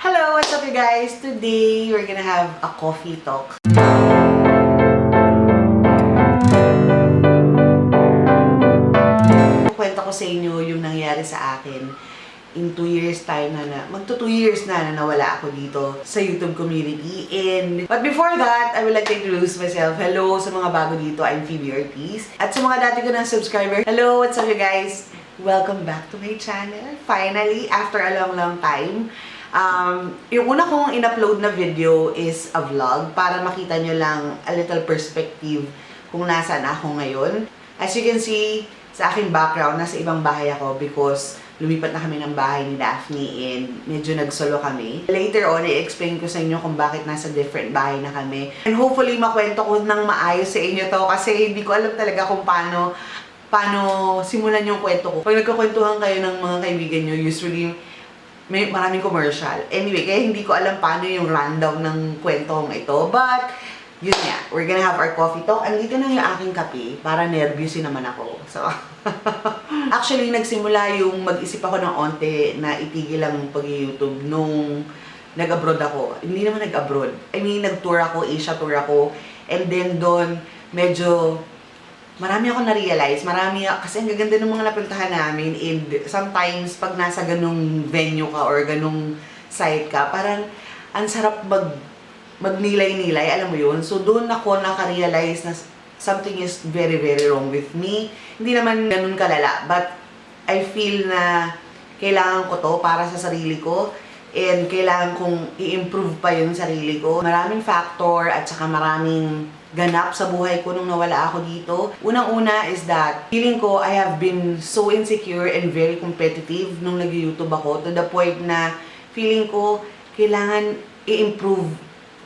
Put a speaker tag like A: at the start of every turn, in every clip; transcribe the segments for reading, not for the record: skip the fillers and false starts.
A: Hello, what's up you guys? Today, we're gonna have a coffee talk. Kwento ko sa inyo yung nangyari sa akin in 2 years time magto 2 years na nawala ako dito sa YouTube community. But before that, I would like to introduce myself. Hello sa mga bago dito, I'm Phoebe Ortiz. At sa mga dati ko ng subscriber, hello, what's up you guys? Welcome back to my channel. Finally, after a long time. Yung una kong in-upload na video is a vlog para makita nyo lang a little perspective kung nasaan ako ngayon. As you can see, sa aking background, nasa ibang bahay ako because lumipat na kami ng bahay ni Daphne and medyo nagsolo kami. Later on, i-explain ko sa inyo kung bakit nasa different bahay na kami. And hopefully, makwento ko ng maayos sa inyo to kasi hindi ko alam talaga kung paano simulan yung kwento ko. Pag nagkakwentuhan kayo ng mga kaibigan nyo, usually may maraming commercial. Anyway, kaya hindi ko alam paano yung rundown ng kwentong ito. But, yun nga, we're gonna have our coffee talk. Andito na yung aking kape para nervyusin naman ako. So, actually, nagsimula yung mag-isip ako ng onte na itigil lang pag-YouTube nung nag-abroad ako. Hindi naman nag-abroad. I mean, nag-tour ako, Asia tour ako. And then doon, medyo marami ako na-realize. Kasi ang gaganda ng mga napuntahan namin. And sometimes, pag nasa ganung venue ka or ganung site ka, parang ang sarap magnilay-nilay, alam mo yun? So, doon ako naka-realize na something is very, very wrong with me. Hindi naman ganun kalala, but I feel na kailangan ko to para sa sarili ko and kailangan kong i-improve pa yung sarili ko. Maraming factor at saka maraming ganap sa buhay ko nung nawala ako dito. Unang-una is that feeling ko I have been so insecure and very competitive nung nag-YouTube ako to the point na feeling ko kailangan i-improve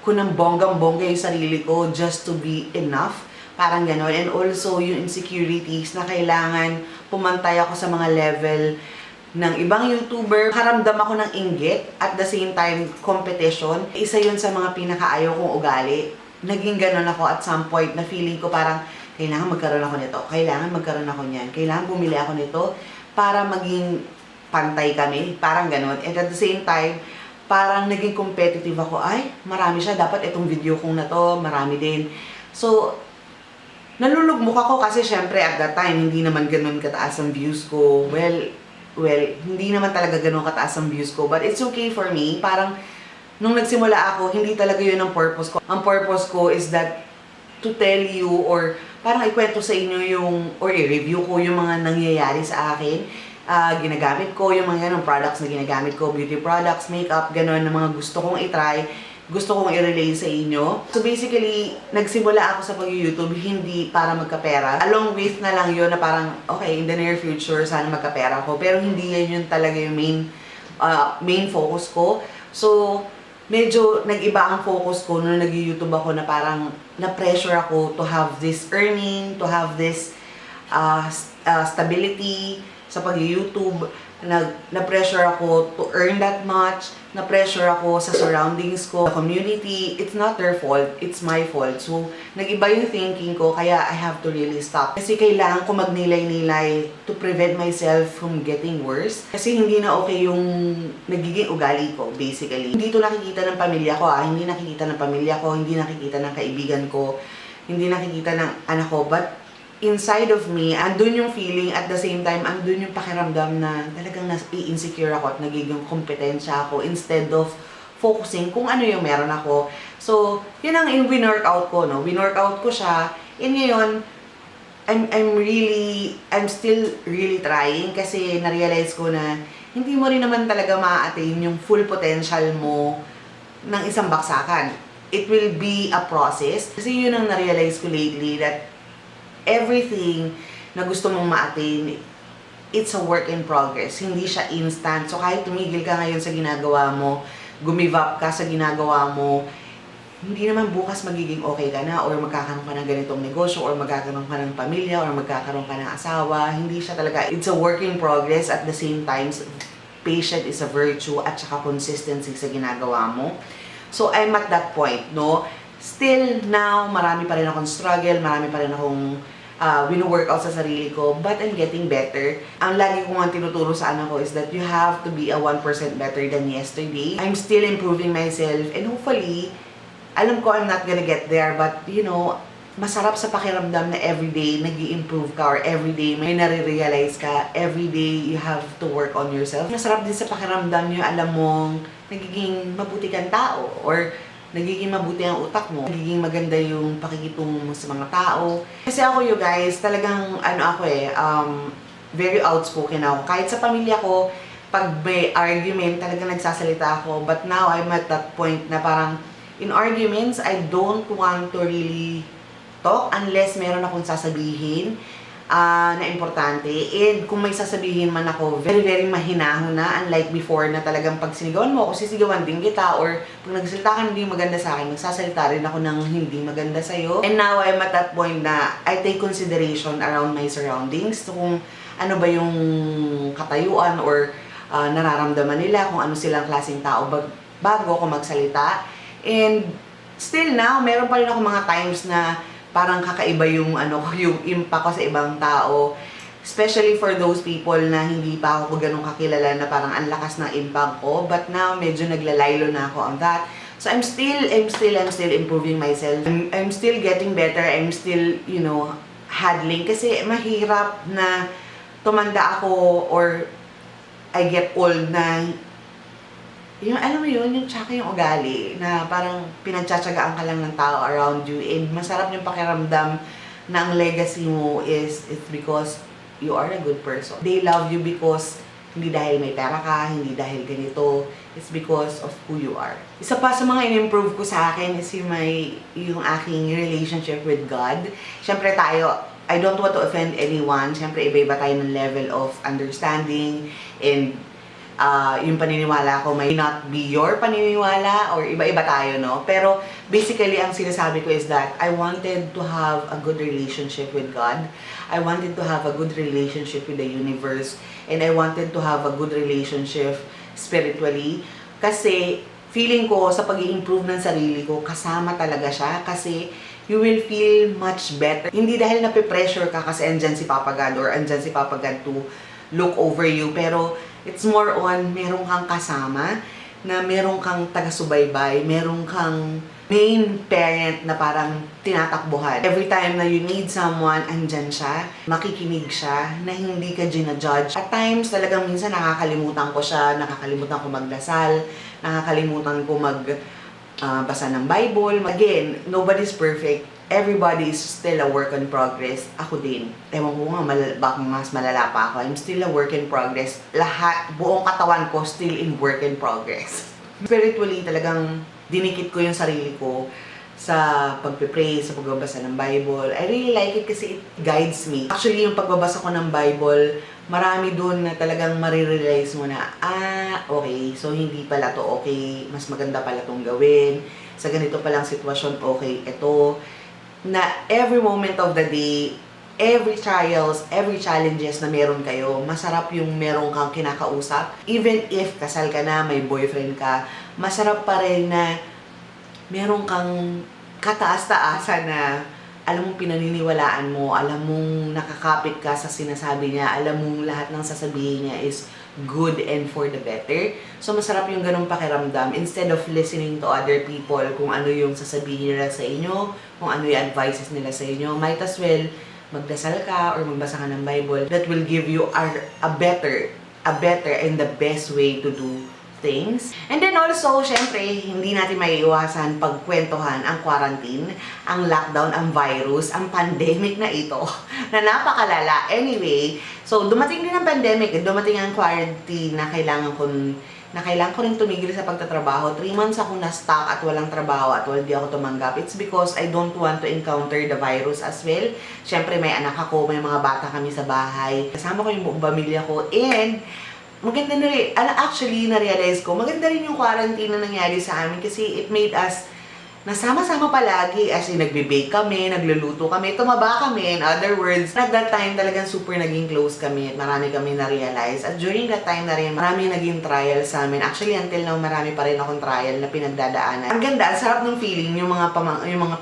A: ko ng bonggang-bongga yung sarili ko just to be enough. Parang gano'n. And also, yung insecurities na kailangan pumantay ako sa mga level ng ibang YouTuber. Karamdam ako ng inggit at the same time, competition. Isa yun sa mga pinakaayaw kong ugali. Naging gano'n ako at some point na feeling ko parang kailangan magkaroon ako nito, kailangan magkaroon ako niyan, kailangan bumili ako nito para maging pantay kami. Parang gano'n. And at the same time, parang naging competitive ako. Ay, marami siya. Dapat itong video kong na to, marami din. So, nalulugmok ako kasi syempre at that time, hindi naman ganun kataas ang views ko. Well, hindi naman talaga ganun kataas ang views ko. But it's okay for me. Parang, nung nagsimula ako, hindi talaga yun ang purpose ko. Ang purpose ko is that to tell you or parang ikwento sa inyo yung, or i-review ko yung mga nangyayari sa akin. Ginagamit ko yung mga ganong products na ginagamit ko, beauty products, makeup, gano'n na mga gusto kong i-try, gusto kong i-relay sa inyo. So basically, nagsimula ako sa pag-YouTube hindi para magkapera. Along with na lang yun na parang, okay, in the near future, sana magkapera ko. Pero hindi yan yun talaga yung main focus ko. So, medyo nag-iba ang focus ko nung nag-YouTube ako na parang na-pressure ako to have this earning, to have this stability sa pag-YouTube, na-pressure ako to earn that much, na-pressure ako sa surroundings ko, sa community. It's not their fault, it's my fault. So, nag-iba yung thinking ko, kaya I have to really stop. Kasi kailangan ko magnilay-nilay to prevent myself from getting worse. Kasi hindi na okay yung nagiging ugali ko, basically. Hindi to nakikita ng pamilya ko, hindi nakikita ng pamilya ko, hindi nakikita ng kaibigan ko, hindi nakikita ng anak ko, but inside of me, andun yung feeling at the same time, andun yung pakiramdam na talagang insecure ako at nagiging kompetensya ako instead of focusing kung ano yung meron ako. So, yun ang win-workout ko, no? Win-workout ko siya. And ngayon, I'm still really trying kasi na-realize ko na hindi mo rin naman talaga ma-attain yung full potential mo ng isang baksakan. It will be a process. Kasi yun ang na-realize ko lately that everything na gusto mong ma-attain, it's a work in progress. Hindi siya instant. So, kahit tumigil ka ngayon sa ginagawa mo, gumive up ka sa ginagawa mo, hindi naman bukas magiging okay ka na or magkakaroon ka ng ganitong negosyo or magkakaroon ka ng pamilya or magkakaroon ka ng asawa. Hindi siya talaga. It's a work in progress. At the same time, patient is a virtue at saka consistency sa ginagawa mo. So, I'm at that point, no? Still now, marami pa rin akong struggle, marami pa rin akong wino-workout sa sarili ko, but I'm getting better. Ang lagi ko nga tinuturo sa anak ko is that you have to be a 1% better than yesterday. I'm still improving myself, and hopefully, alam ko I'm not gonna get there, but you know, masarap sa pakiramdam na everyday nag-i-improve ka, or everyday may nare-realize ka, everyday you have to work on yourself. Masarap din sa pakiramdam yung alam mong nagiging mabuti kang tao, or nagiging mabuti ang utak mo, nagiging maganda yung pakikitungo mo sa mga tao. Kasi ako, you guys, talagang very outspoken ako. Kahit sa pamilya ko, pag may argument, talagang nagsasalita ako. But now, I'm at that point na parang, in arguments, I don't want to really talk unless meron akong sasabihin na importante. And kung may sasabihin man ako, very, very mahinahon na. Unlike before na talagang pag sinigawan mo ako, sisigawan din kita. Or pag nagsalita ka hindi maganda sa akin, magsasalita rin ako ng hindi maganda sa'yo. And now, I'm at that point na I take consideration around my surroundings. So, kung ano ba yung katayuan or nararamdaman nila, kung ano silang klaseng tao bago ako magsalita. And still now, meron pa rin ako mga times na parang kakaiba yung yung impact ko sa ibang tao. Especially for those people na hindi pa ako ganun kakilala na parang ang lakas ng impact ko. But now, medyo naglalaylo na ako on that. So I'm still improving myself. I'm still getting better. I'm still, you know, handling. Kasi mahirap na tumanda ako or I get old na yung, alam mo yun, yung tsaka yung ugali na parang pinagtsatsagaan ka lang ng tao around you, and masarap yung pakiramdam na ang legacy mo is because you are a good person. They love you because hindi dahil may pera ka, hindi dahil ganito, it's because of who you are. Isa pa sa mga in-improve ko sa akin is yung aking relationship with God. Siyempre tayo, I don't want to offend anyone. Siyempre iba-iba tayo ng level of understanding, and yung paniniwala ko may not be your paniniwala, or iba-iba tayo, no? Pero basically, ang sinasabi ko is that I wanted to have a good relationship with God. I wanted to have a good relationship with the universe. And I wanted to have a good relationship spiritually. Kasi feeling ko sa pag-i-improve ng sarili ko, kasama talaga siya. Kasi you will feel much better. Hindi dahil nape-pressure ka kasi andyan si Papa God or andyan si Papa God to look over you. Pero it's more on, meron kang kasama, na meron kang taga-subaybay, meron kang main parent na parang tinatakbuhan. Every time na you need someone, andyan siya, makikinig siya, na hindi ka ginajudge. At times, talagang minsan nakakalimutan ko siya, nakakalimutan ko magdasal, nakakalimutan ko basa ng Bible. Again, nobody's perfect. Everybody is still a work in progress. Ako din. Ewan ko nga, baka mas malala pa ako. I'm still a work in progress. Lahat, buong katawan ko, still in work in progress. Spiritually, talagang dinikit ko yung sarili ko sa pagpe-pray, sa pagbabasa ng Bible. I really like it kasi it guides me. Actually, yung pagbabasa ko ng Bible, marami doon na talagang marirealize mo na, okay, so hindi pala to okay, mas maganda pala tong gawin. Sa ganito palang sitwasyon, okay, ito. Na every moment of the day, every trials, every challenges na meron kayo, masarap yung meron kang kinakausap. Even if kasal ka na, may boyfriend ka, masarap pa rin na meron kang kataas-taasan na alam mong pinaniniwalaan mo, alam mong nakakapit ka sa sinasabi niya, alam mong lahat ng sasabihin niya is good and for the better. So, masarap yung ganung pakiramdam. Instead of listening to other people, kung ano yung sasabihin nila sa inyo, kung ano yung advices nila sa inyo, might as well magdasal ka or magbasa ka ng Bible. That will give you a better and the best way to do things. And then also, syempre, hindi natin maiiwasan pagkwentuhan ang quarantine, ang lockdown, ang virus, ang pandemic na ito, na napakalala. Anyway, so dumating din ang pandemic, dumating ang quarantine na kailangan ko rin tumigil sa pagtatrabaho. 3 months ako na-stuck at walang trabaho at hindi ako tumanggap. It's because I don't want to encounter the virus as well. Syempre, may anak ako, may mga bata kami sa bahay. Kasama ko yung buong pamilya ko, and maganda na rin, actually, na-realize ko, maganda rin yung quarantine na nangyari sa amin kasi it made us nasama-sama palagi. As in, nagbe-bake kami, nagluluto kami, tumaba kami. In other words, at that time, talagang super naging close kami at marami kami na-realize. At during that time na rin, marami naging trial sa amin. Actually, until now, marami pa rin akong trial na pinagdadaanan. Ang ganda, ang sarap ng feeling, yung mga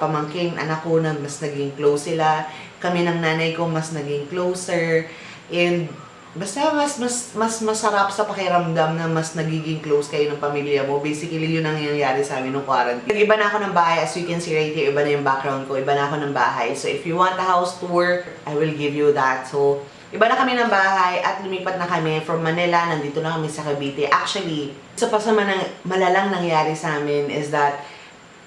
A: pamangkin, anak ko na mas naging close sila. kami ng nanay ko mas naging closer. And basta mas masarap sa pakiramdam na mas nagiging close kayo ng pamilya mo. Basically, yun ang nangyayari sa amin nung quarantine. Nag-iba na ako ng bahay. As you can see right here, iba na yung background ko. Iba na ako ng bahay. So, if you want a house tour, I will give you that. So, iba na kami ng bahay at lumipat na kami from Manila. Nandito na kami sa Cavite. Actually, isa pa sa malalang nangyari sa amin is that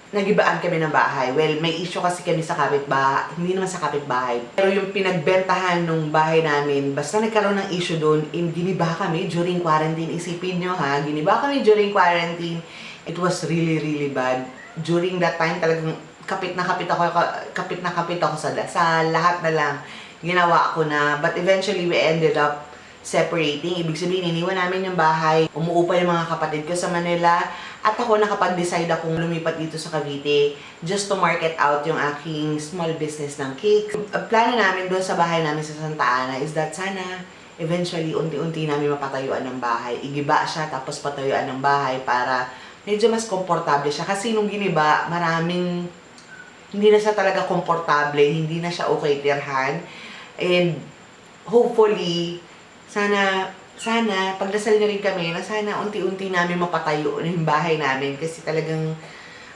A: nagibaan kami ng bahay. Well, may issue kasi kami sa kapitbahay. Hindi naman sa kapitbahay. Pero yung pinagbentahan ng bahay namin, basta nagkaroon ng issue doon, giniba kami during quarantine. Isipin nyo ha, giniba kami during quarantine. It was really, really bad. During that time, talagang kapit na kapit ako sa lahat na lang. Ginawa ko na. But eventually, we ended up separating. Ibig sabihin, iniwan namin yung bahay. Umuupa yung mga kapatid ko sa Manila. At ako nakapag-decide akong lumipat dito sa Cavite just to market out yung aking small business ng cakes. Ang plano namin doon sa bahay namin sa Santa Ana is that sana eventually unti-unti namin mapatayuan ng bahay. Igiba siya tapos patayuan ng bahay para medyo mas komportable siya. Kasi nung giniba, hindi na siya talaga komportable, hindi na siya okay tirhan. And hopefully, sana pagdasal na rin kami na sana unti-unti namin mapatayo yung bahay namin kasi talagang,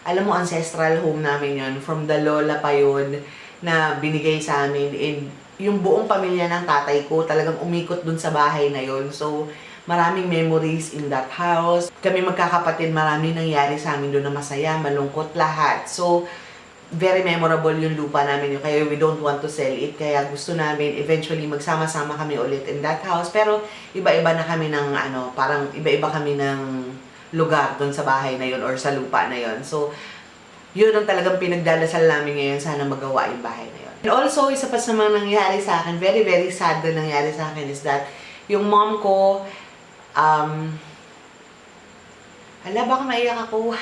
A: alam mo, ancestral home namin yon. From the lola pa yun na binigay sa amin. And yung buong pamilya ng tatay ko talagang umikot dun sa bahay na yon. So, maraming memories in that house. Kami magkakapatid, maraming nangyari sa amin doon na masaya, malungkot, lahat. So, very memorable yung lupa namin yun. Kaya we don't want to sell it. Kaya gusto namin eventually magsama-sama kami ulit in that house. Pero iba-iba na kami ng parang iba-iba kami ng lugar doon sa bahay na yun or sa lupa na yun. So, yun ang talagang pinagdadasal namin ngayon. Sana magawa yung bahay na yun. And also, isa pa sa mga nangyari sa akin, very, very sad na nangyari sa akin is that yung mom ko, baka maiyak ako.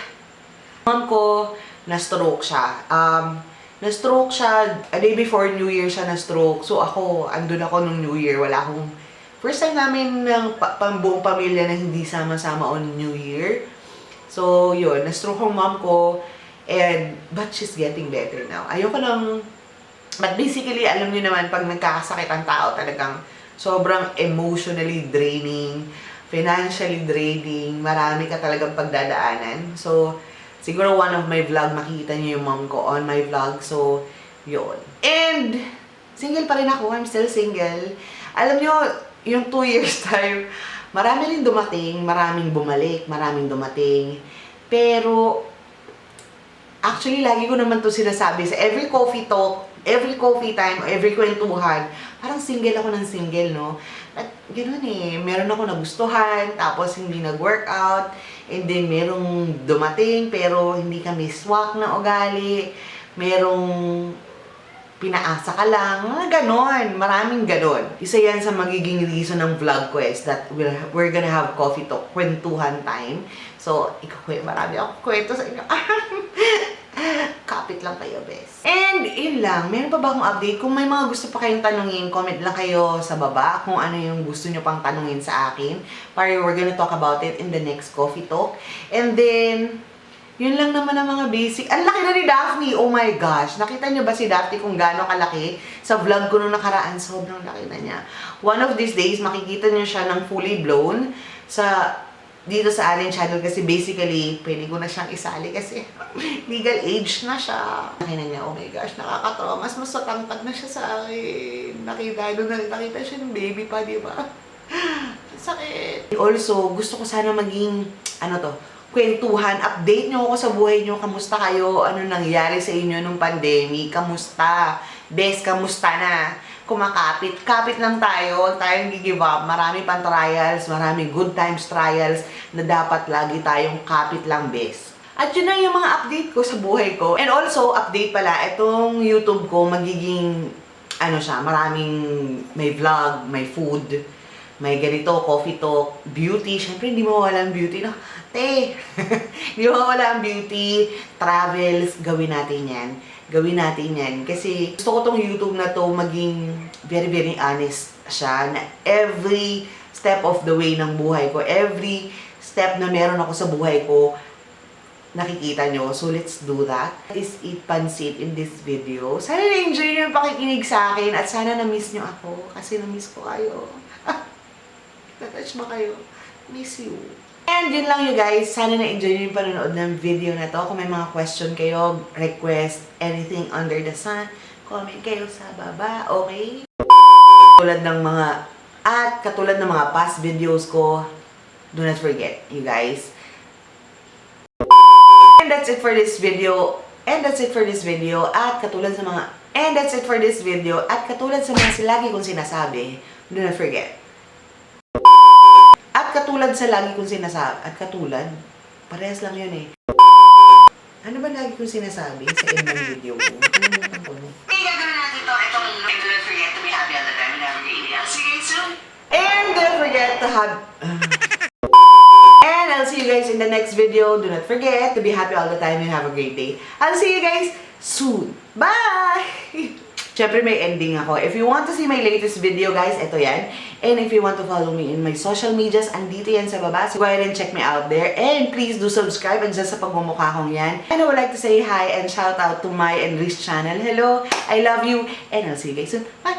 A: Mom ko, na-stroke siya. Na-stroke siya, a day before New Year siya na-stroke. So ako, andun ako nung New Year. Wala akong, first time namin ng buong pamilya na hindi sama-sama on New Year. So yun, na-stroke ang mom ko. But she's getting better now. But basically, alam niyo naman, pag nagkakasakit ang tao, talagang sobrang emotionally draining, financially draining, marami ka talagang pagdadaanan. So, siguro one of my vlog, makikita niyo yung mom ko on my vlog. So, yun. And, single pa rin ako. I'm still single. Alam niyo, yung 2 years time, marami rin dumating, maraming bumalik, maraming dumating. Pero, actually, lagi ko naman to sinasabi sa every coffee talk, every coffee time, every kwentuhan, parang single ako ng single, no? At ganoon meron ako nagustuhan, tapos hindi nag-workout, and then merong dumating, pero hindi kami swak na ugali, merong pinaasa ka lang, mga ganon, maraming ganon. Isa yan sa magiging reason ng vlog ko is that we're gonna have coffee talk, kwentuhan time. So, marami ako kwento sa inyo. Kapit lang kayo, bes. And, yun lang. Meron pa ba akong update? Kung may mga gusto pa kayong tanungin, comment lang kayo sa baba kung ano yung gusto nyo pang tanungin sa akin. Para we're gonna talk about it in the next coffee talk. And then, yun lang naman ang mga basic. Ang laki na ni Daphne! Oh my gosh! Nakita nyo ba si Daphne kung gaano kalaki? Sa vlog ko nung nakaraan, sobrang laki na niya. One of these days, makikita nyo siya ng fully blown dito sa aling channel kasi basically, pwede ko na siyang isali kasi legal age na siya. Nakita niya, oh my gosh, nakakatawa. Mas matangkad na siya sa akin. Nakita siya ng baby pa, di ba? Sakit. Also, gusto ko sana maging, kwentuhan. Update nyo ako sa buhay nyo. Kamusta kayo? Ano nangyari sa inyo nung pandemic? Kamusta? Best, kamusta na? Kumakapit. Kapit lang tayo. Huwag tayong give up. Marami pang trials. Marami good times trials na dapat lagi tayong kapit lang, best. At yun na yung mga update ko sa buhay ko. And also, update pala, itong YouTube ko magiging, maraming may vlog, may food, may ganito, coffee talk, beauty. Siyempre, hindi mawala ang beauty, no? Hindi mawala ang beauty, travels, gawin natin yan. Gawin natin yan. Kasi gusto ko tong YouTube na to maging very, very honest siya. Na every step of the way ng buhay ko, every step na meron ako sa buhay ko, nakikita nyo. So, let's do that. Is eat pansit in this video. Sana na-enjoy nyo yung pakikinig sa akin at sana na-miss nyo ako kasi na-miss ko kayo. Na-touch ba kayo? Miss you. And yun lang you guys. Sana na-enjoy nyo yung panonood ng video na to. Kung may mga question kayo, request, anything under the sun, comment kayo sa baba, okay? Katulad ng mga past videos ko, do not forget, you guys. And that's it for this video. And that's it for this video. At katulad sa mga lagi kong sinasabi, do not forget. Parehas lang yun eh. Ano ba lagi kong sinasabi sa end ng video ko? Kalimutan ko. Hey, gagawin natin ito. Itong don't forget to be happy all the time and have a great day. I'll see you guys soon. And don't forget to have... And I'll see you guys in the next video. Do not forget to be happy all the time and have a great day. I'll see you guys soon. Bye! Siyempre may ending ako. If you want to see my latest video, guys, ito yan. And if you want to follow me in my social medias, andito yan sa baba. So go ahead and check me out there. And please do subscribe and just sa pagmumukha kong yan. And I would like to say hi and shout out to my English channel. Hello, I love you, and I'll see you guys soon. Bye!